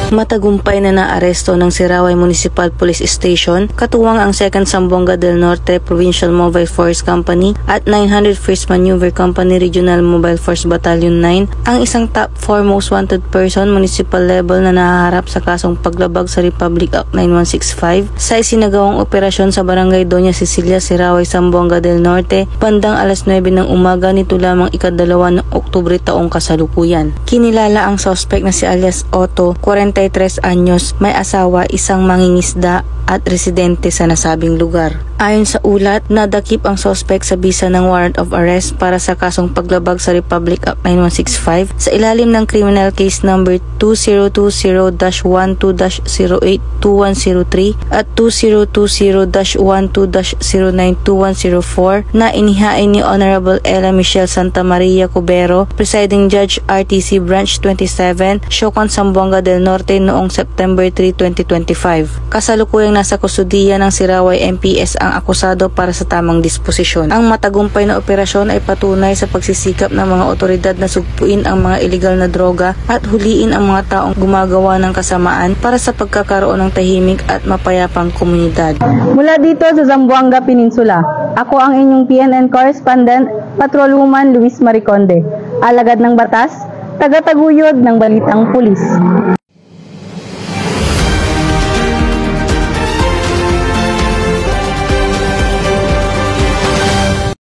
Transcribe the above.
Matagumpay na naaresto ng Siraway Municipal Police Station, katuwang ang 2nd Zamboanga del Norte Provincial Mobile Force Company at 901st Maneuver Company Regional Mobile Force Battalion 9, ang isang top 4 most wanted person municipal level na nahaharap sa kasong paglabag sa Republic Act 9165 sa isinagawang operasyon sa Barangay Doña Cecilia, Siraway, Zamboanga del Norte, bandang alas 9 ng umaga nito lamang ika-2 ng Oktubre taong kasalukuyan. Kinilala ang suspect na si alias Otto, 43 anyos, may asawa, isang mangingisda at residente sa nasabing lugar. Ayon sa ulat, nadakip ang suspect sa bisa ng warrant of arrest para sa kasong paglabag sa Republic Act 9165 sa ilalim ng criminal case number 2020-12-082103 at 2020-12-092104 na inihain ni Honorable Ella Michelle Santa Maria Cubero, Presiding Judge RTC Branch 27, Siocon, Zamboanga del Norte noong September 3, 2025. Kasalukuyang nasa kustudiya ng Siraway MPS ang akusado para sa tamang disposisyon. Ang matagumpay na operasyon ay patunay sa pagsisikap ng mga otoridad na sugpuin ang mga iligal na droga at huliin ang mga taong gumagawa ng kasamaan para sa pagkakaroon ng tahimik at mapayapang komunidad. Mula dito sa Zamboanga Peninsula, ako ang inyong PNN correspondent, Patrolwoman Luis Mariconde, alagad ng batas, tagataguyod ng balitang pulis.